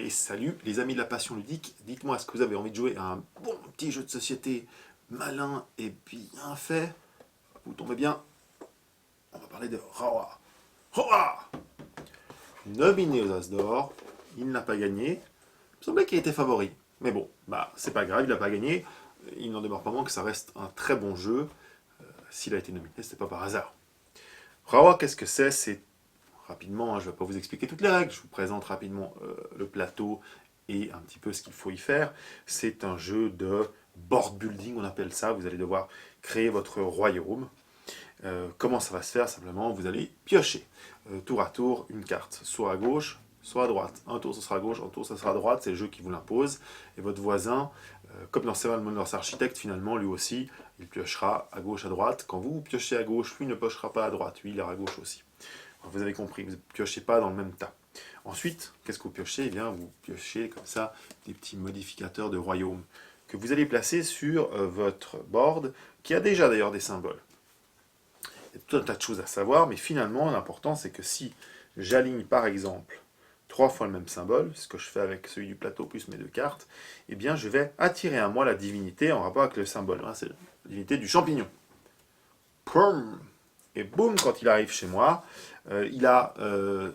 Et salut les amis de la passion ludique, dites-moi, est-ce que vous avez envie de jouer à un bon petit jeu de société malin et bien fait? Vous tombez bien, on va parler de Rawa. Rawa, nominé aux As d'Or, il n'a pas gagné, il me semblait qu'il était favori. Mais bon, c'est pas grave, il n'a pas gagné, il n'en demeure pas moins que ça reste un très bon jeu. S'il a été nominé, c'était pas par hasard. Rawa, qu'est-ce que c'est? C'est rapidement, je ne vais pas vous expliquer toutes les règles, je vous présente rapidement le plateau et un petit peu ce qu'il faut y faire. C'est un jeu de board building, on appelle ça. Vous allez devoir créer votre royaume. Comment ça va se faire? Simplement, vous allez piocher tour à tour une carte, soit à gauche, soit à droite. Un tour, ce sera à gauche, un tour, ce sera à droite. C'est le jeu qui vous l'impose. Et votre voisin, comme dans Seven Wonders Architect, finalement, lui aussi, il piochera à gauche, à droite. Quand vous piochez à gauche, lui ne piochera pas à droite. Lui, il ira à gauche aussi. Vous avez compris, vous ne piochez pas dans le même tas. Ensuite, qu'est-ce que vous piochez? Eh bien, vous piochez comme ça des petits modificateurs de royaume que vous allez placer sur votre board, qui a déjà d'ailleurs des symboles. Il y a tout un tas de choses à savoir, mais finalement, l'important, c'est que si j'aligne par exemple 3 fois le même symbole, ce que je fais avec celui du plateau plus mes 2 cartes, eh bien, je vais attirer à moi la divinité en rapport avec le symbole. C'est la divinité du champignon. Poum! Et boum, quand il arrive chez moi, il a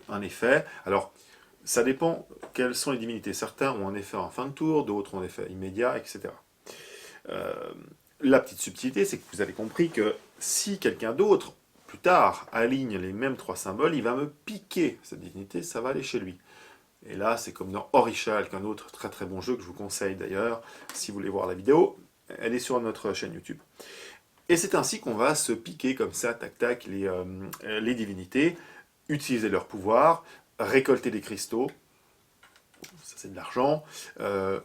un effet. Alors, ça dépend quelles sont les divinités. Certains ont un effet en fin de tour, d'autres ont un effet immédiat, etc. La petite subtilité, c'est que vous avez compris que si quelqu'un d'autre, plus tard, aligne les mêmes 3 symboles, il va me piquer cette divinité, ça va aller chez lui. Et là, c'est comme dans Orichal, qu'un autre très très bon jeu que je vous conseille d'ailleurs, si vous voulez voir la vidéo, elle est sur notre chaîne YouTube. Et c'est ainsi qu'on va se piquer comme ça, tac tac, les divinités, utiliser leur pouvoir, récolter des cristaux, ça c'est de l'argent,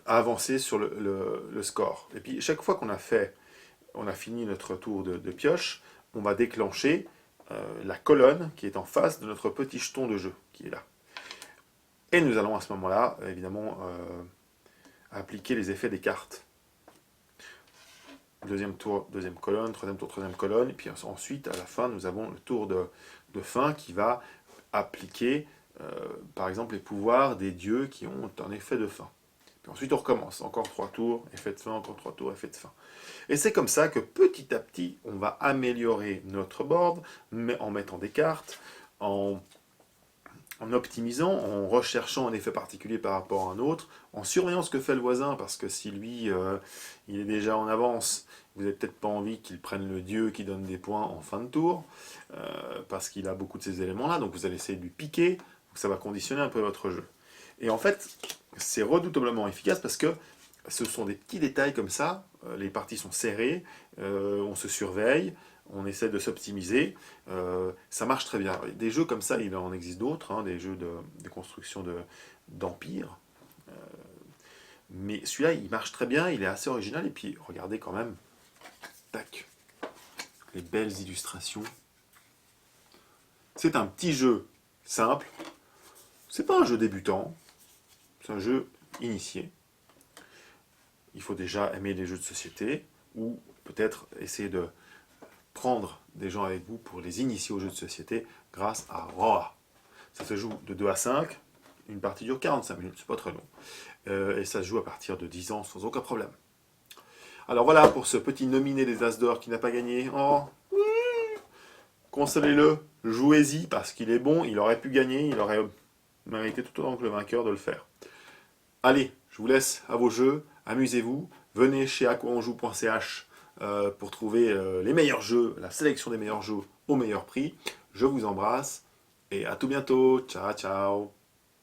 avancer sur le score. Et puis chaque fois qu'on a fini notre tour de pioche, on va déclencher la colonne qui est en face de notre petit jeton de jeu, qui est là. Et nous allons à ce moment-là, évidemment, appliquer les effets des cartes. Deuxième tour, deuxième colonne, troisième colonne, et puis ensuite, à la fin, nous avons le tour de fin qui va appliquer, par exemple, les pouvoirs des dieux qui ont un effet de fin. Puis ensuite, on recommence, encore 3 tours, effet de fin, encore 3 tours, effet de fin. Et c'est comme ça que petit à petit, on va améliorer notre board, mais en mettant des cartes, en optimisant, en recherchant un effet particulier par rapport à un autre, en surveillant ce que fait le voisin, parce que si lui, il est déjà en avance, vous n'avez peut-être pas envie qu'il prenne le dieu qui donne des points en fin de tour, parce qu'il a beaucoup de ces éléments-là, donc vous allez essayer de lui piquer, donc ça va conditionner un peu votre jeu. Et en fait, c'est redoutablement efficace parce que ce sont des petits détails comme ça, les parties sont serrées, on se surveille, on essaie de s'optimiser, ça marche très bien. Des jeux comme ça, il en existe d'autres, hein, des jeux de construction d'empire, mais celui-là, il marche très bien, il est assez original, et puis regardez quand même, tac, les belles illustrations. C'est un petit jeu simple, c'est pas un jeu débutant, c'est un jeu initié. Il faut déjà aimer les jeux de société, ou peut-être essayer de prendre des gens avec vous pour les initier aux jeux de société grâce à Roa. Ça se joue de 2 à 5, une partie dure 45 minutes, c'est pas très long. Et ça se joue à partir de 10 ans sans aucun problème. Alors voilà pour ce petit nominé des As d'Or qui n'a pas gagné. Oh, oui, consolez-le, jouez-y parce qu'il est bon, il aurait pu gagner, il aurait mérité tout autant que le vainqueur de le faire. Allez, je vous laisse à vos jeux, amusez-vous, venez chez aquaonjoue.ch pour trouver les meilleurs jeux, la sélection des meilleurs jeux au meilleur prix. Je vous embrasse et à tout bientôt. Ciao, ciao.